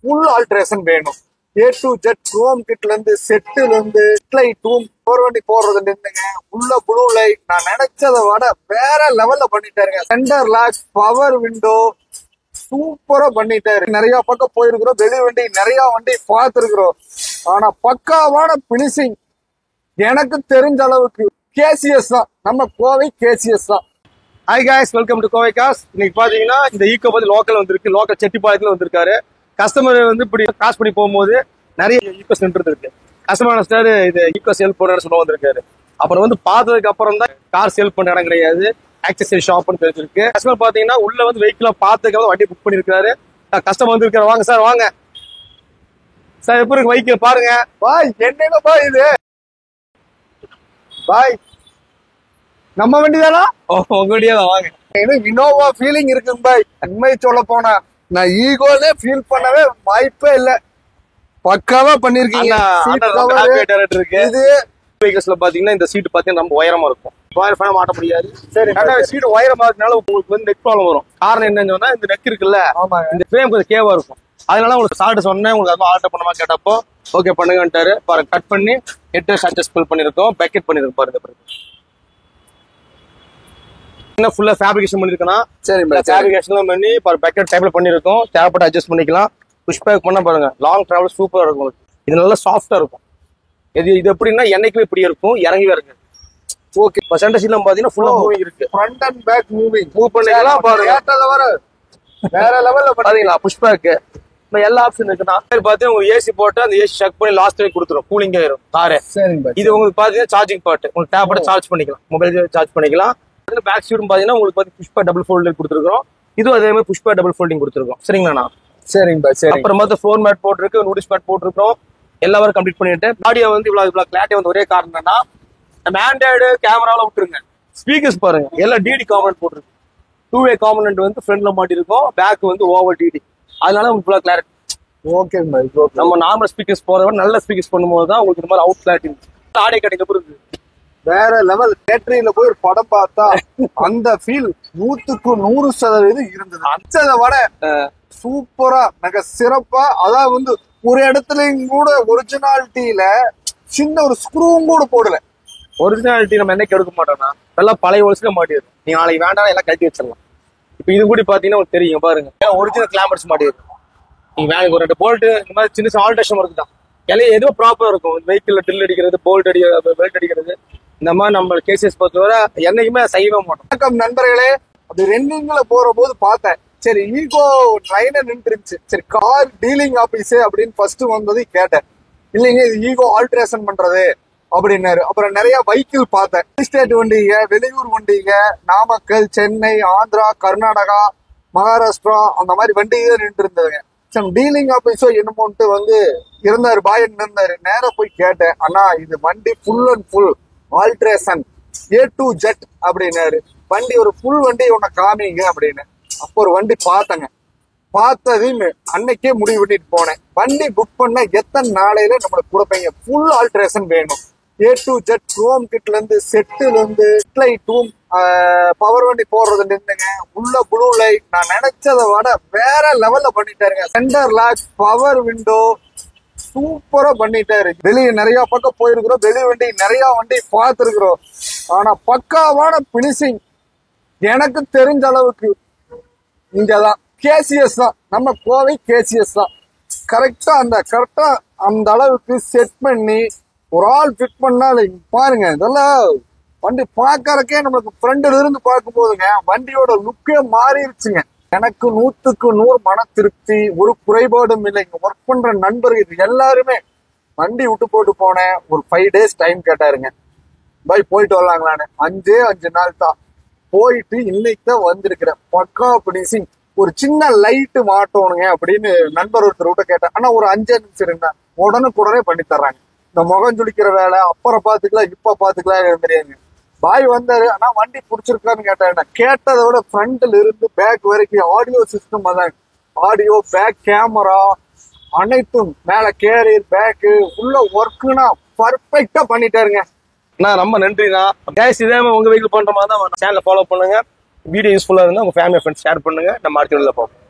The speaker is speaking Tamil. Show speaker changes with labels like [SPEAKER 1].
[SPEAKER 1] ஃபுல் ஆல்ட்ரேஷன் வேணும். A to Z க்ரோம் கிட்ல இருந்து செட்டுல இருந்து லைட் ரூம் வண்டி போடுறது நின்னுங்க. உள்ள ப்ளூ லைட் நான் நினைச்சதை விட வேற லெவல்ல பண்ணிட்டாருங்க. சென்டர் லாக், பவர் விண்டோ சூப்பரா பண்ணிட்டாரு. நிறைய பக்கம் போயிருக்கிறோம், வெளி வண்டி நிறைய வண்டி பார்த்திருக்கிறோம். ஆனா பக்காவான பினிஷிங் எனக்கு தெரிஞ்ச அளவுக்கு கேசிஎஸ் தான், நம்ம கோவை கேசிஎஸ் தான்.
[SPEAKER 2] Hi guys, welcome to Kovai cars. இன்னைக்கு பாத்தீங்கன்னா இந்த ஈக்கோ பத்தி லோக்கல் வந்திருக்கு, லோக்கல் செட்டிப்பாளையத்துல வந்திருக்காரு. கஸ்டமர் வந்து இப்படி காசு பண்ணி போகும்போது நிறைய ஈக்கோ சென்டர் இருக்கு. கஸ்டமர் ஸ்டார் இது ஈக்கோ சேல் பண்ணுறேன்னு சொல்ல வந்திருக்காரு. அப்புறம் வந்து பார்த்ததுக்கு அப்புறம் தான் கார் சேல் பண்ண இடம் கிடையாது, ஆக்சசரி ஷாப்னு தெரிஞ்சிருக்கு. கஸ்டமர் பாத்தீங்கன்னா உள்ள வந்து வெஹிக்கிளா பார்த்ததுக்கு வண்டி புக் பண்ணிருக்காரு. கஸ்டமர் வந்து இருக்காரு. வாங்க சார், வாங்க சார், எப்படி இருக்கு வெஹிக்கிள் பாருங்க.
[SPEAKER 1] பாய் என்னங்க பாய் இது? பாய் நம்ம வண்டி தானா?
[SPEAKER 2] உங்க வண்டியா தான், வாங்க.
[SPEAKER 1] எனக்கு இனோவா ஃபீலிங் இருக்கு பாய். உண்மை சொல்ல போனா நான் ஈகோலே ஃபீல் பண்ணவே வாய்ப்பே இல்ல. பக்காவா பண்ணிருக்கீங்க.
[SPEAKER 2] இது வெஹிக்கிள்ஸ்ல பாத்தீங்கன்னா இந்த சீட் பாத்தீங்கன்னா நம்ம உயரமா இருக்கும், ஃபேன் மாட்ட முடியாது.
[SPEAKER 1] சரி,
[SPEAKER 2] சீட் உயரமா இருக்கனால உங்களுக்கு வந்து நெக் ப்ராப்ளம் வரும். காரணம் என்னன்னு சொன்னா இந்த நெக் இருக்குல்ல, இந்த ஃப்ரேம் கொஞ்சம் கேவா இருக்கும். அதனால உங்களுக்கு சால்ட் சொன்னேன், உங்களுக்கு அது ஆல்டர் பண்ணமா கேட்டப்போ ஓகே பண்ணுங்கன்ட்டாரு. பாருங்க, கட் பண்ணி ஹெட் அட்ஜஸ்ட் பண்ணிருக்கோம், பேக்கெட் பண்ணிருக்கோம். பாருங்க என்ன ஃபுல்லா ஃபேப்ரிகேஷன் பண்ணிருக்கோம். சரி, ஃபேப்ரிகேஷன் பண்ணி பேக்கெட் டைப்ல பண்ணிருக்கோம். தேவைப்பட்ட அட்ஜஸ்ட் பண்ணிக்கலாம். புஷ் பேக் பண்ண பாருங்க, லாங் டிராவல் சூப்பரா இருக்கும். இது நல்லா சாஃப்டா இருக்கும். இது எப்படின்னா என்னைக்குமே இப்படி இருக்கும், இறங்கவே இருக்கு. ஓகே, இப்போ சென்டர் சீட்ல பாத்தீங்கன்னா ஃபுல்லா மூவிங் இருக்கு.
[SPEAKER 1] ஃப்ரண்ட் அண்ட் பேக் மூவ்
[SPEAKER 2] பண்ணிக்கலாம். பாருங்க
[SPEAKER 1] வேற லெவல்ல
[SPEAKER 2] பாத்தீங்களா புஷ் பேக். எல்லா ஆப்ஷன் இருக்குன்னா பாத்தீங்கன்னா உங்களுக்கு ஏசி போட்டு அந்த ஏசி செக் பண்ணி லாஸ்ட் வரைக்கும் கொடுத்துரும், கூலிங் ஆயிரும் காரு. இது உங்களுக்கு பாத்தீங்கன்னா சார்ஜிங் பார்ட், உங்களுக்கு தேவைப்பட்ட சார்ஜ் பண்ணிக்கலாம், மொபைல் சார்ஜ் பண்ணிக்கலாம். பேக் சீட்டும் பாத்தீங்கன்னா உங்களுக்கு புஷ் பேக் டபுள் ஃபோல்டிங் கொடுத்துருக்கோம். இதுவும் அதே மாதிரி புஷ் பேக் டபுள் ஃபோல்டிங் கொடுத்துருக்கோம். சரிங்களா?
[SPEAKER 1] சரிங்க.
[SPEAKER 2] அப்புறமா ஃப்ளோர் மேட் போட்டிருக்கு, நூடிஸ் மேட் போட்டிருக்கோம். எல்லா வரும் கம்ப்ளீட் பண்ணிட்டு ஆடியோ வந்து இவ்வளவு கிளாரிட்டி வந்து ஒரே காரணம் என்னன்னா நம்ம ஆண்ட்ராய்டு கேமராவில விட்டுருங்க. ஸ்பீக்கர்ஸ் பாருங்க, எல்லாம் டிடி காம்பனன்ட் போட்டிருக்கு. 2-வே காம்பனன்ட் வந்து ஃப்ரண்ட்ல மாட்டிருக்கும், பேக் வந்து ஓவர் டிடி. அதனால உங்களுக்கு ஃபுல்லா கிளாரிட்டி.
[SPEAKER 1] ஓகே,
[SPEAKER 2] நம்ம நார்மல் ஸ்பீக்கர்ஸ் போறத விட நல்ல ஸ்பீக்கர்ஸ் பண்ணும்போது தான் உங்களுக்கு இந்த மாதிரி அவுட் கிளாரிட்டி ஆடியோ கிடைக்க போகுது.
[SPEAKER 1] வேற லெவல். தேட்டரியில போய் ஒரு படம் பார்த்தா அந்த ஃபீல் 100% இருந்தது. அச்சதை விட சூப்பரா மிக சிறப்பா. அதான் வந்து ஒரு இடத்துலயும் கூட ஒரிஜினாலிட்டியில சின்ன ஒரு ஸ்க்ரூவும் கூட போடல.
[SPEAKER 2] ஒரிஜினாலிட்டி நம்ம என்னைக்கு எடுக்க மாட்டோம்னா எல்லாம் பழைய ஒலிசுல மாட்டிடுது. நீங்க நாளைக்கு வேண்டாம் எல்லாம் கழட்டி வச்சிடலாம். இப்ப இது கூட பாத்தீங்கன்னா உங்களுக்கு தெரியும் பாருங்க, ஒரிஜினல் கிளாம்பர்ஸ் மாட்டிடுது. நீங்க வேலைக்கு ஒரு 2 போல்ட் இந்த மாதிரி சின்ன ஆல்ட்ரேஷன் ஒர்க் தான். எல்லாம் எதுவும் ப்ராப்பரா இருக்கும். வெஹிக்கிள்ல ட்ரில் அடிக்கிறது, போல்ட் அடிக்கிறது, பெல்ட் அடிக்கிறது, இந்த மாதிரி நம்ம கேசஸ் பொறுத்தவரை என்னைக்குமே செய்யவே மாட்டோம்.
[SPEAKER 1] வணக்கம் நண்பர்களே. அப்படி ரெண்டிங்ல போற போது பார்த்தேன், சரி ஈகோ ட்ரைன நின்றுச்சு. சரி கார் டீலிங் ஆபீஸ் அப்படின்னு ஃபர்ஸ்ட் வந்தது கேட்டேன். இல்லைங்க இது ஈகோ ஆல்ட்ரேஷன் பண்றது அப்படின்னாரு. அப்புறம் நிறைய வெஹிக்கிள் பார்த்தேன். ஸ்டேட் வண்டிங்க, வெளியூர் வண்டிங்க, நாமக்கல், சென்னை, ஆந்திரா, கர்நாடகா, மகாராஷ்டிரா அந்த மாதிரி வண்டியே நின்று இருந்ததுங்க. டீலிங் ஆபீஸோ என்னமோன்ட்டு வந்து இருந்தாரு, பாய் இருந்தாரு. நேரம் போய் கேட்டேன், அண்ணா இது வண்டி full and full alteration A to Z அப்படின்னாரு. வண்டி ஒரு ஃபுல் வண்டி உன்னை காமிங்க அப்படின்னு. அப்போ ஒரு வண்டி பார்த்தேங்க. பார்த்ததையும் அன்னைக்கே முடிவு பண்ணிட்டு போனேன். வண்டி புக் பண்ண எத்தனை நாளையில நம்மளுக்கு கொடுப்பீங்க? ஃபுல் ஆல்ட்ரேஷன் வேணும். A to Z க்ரோம் கிட்ல இருந்து செட்டுல இருந்து லைட் ரூம், பவர் வண்டி போடுறது நின்னுங்க. உள்ள ப்ளூ லைட் நான் நினைச்சதை விட வேற லெவல்ல பண்ணிட்டாருங்க. சென்டர் லாக், பவர் விண்டோ சூப்பரா பண்ணிட்டாரு. வெளியே நிறைய பக்கம் போயிருக்கிறோம், வெளி வண்டி நிறைய வண்டி பார்த்திருக்கிறோம். ஆனா பக்காவான பினிஷிங் எனக்கு தெரிஞ்ச அளவுக்கு இங்கதான் கேசிஎஸ் தான், நம்ம கோவை கேசிஎஸ் தான். கரெக்டா அந்த அளவுக்கு செட் பண்ணி ஒரு ஆள் ஃபிட் பண்ணால பாருங்க. இதெல்லாம் வண்டி பார்க்கறக்கே நம்மளுக்கு ஃப்ரண்ட்ல இருந்து பார்க்கும் போதுங்க வண்டியோட லுக்கே மாறிடுச்சுங்க. எனக்கு 100% மன திருப்தி, ஒரு குறைபாடும் இல்லைங்க. ஒர்க் பண்ற நண்பர்கள் எல்லாருமே வண்டி விட்டு போட்டு போனேன். ஒரு 5 days டைம் கேட்டாருங்க. பாய் போயிட்டு வரலாங்களான்னு. 5 நாள் தான் போயிட்டு இன்னைக்கு தான் வந்திருக்கிறேன். பக்கா பினிஷிங். ஒரு சின்ன லைட்டு மாட்டோனுங்க அப்படின்னு நண்பர் ஒருத்தர் விட்ட கேட்டேன். ஆனா ஒரு 5 நிமிஷம் இருந்தா உடனுக்குடனே பண்ணி தர்றாங்க. இந்த முகம் ஜொலிக்கிற வேலை அப்புறம் பாத்துக்கலாம், இப்ப பாத்துக்கலாம் தெரியாதுங்க. பாய் வந்தாரு, ஆனா வண்டி பிடிச்சிருக்கான்னு கேட்டேன். கேட்டதை விட ஃப்ரண்ட்ல இருந்து பேக் வரைக்கும் ஆடியோ சிஸ்டம், அதான் ஆடியோ, பேக் கேமரா அனைத்தும், மேல கேரியர், பேக்கு உள்ள ஒர்க்குனா பர்ஃபெக்டா பண்ணிட்டாருங்க.
[SPEAKER 2] ரொம்ப நன்றிண்ணா. கேஸ் இதே உங்க வெஹிக்கிள் பண்ற மாதிரி தான் சேனலை ஃபாலோ பண்ணுங்க. வீடியோ யூஸ்ஃபுல்லா இருந்தா உங்க ஃபேமிலி ஃப்ரெண்ட்ஸ் ஷேர் பண்ணுங்க. நம்ம அடுத்த வீடியோல பார்ப்போம்.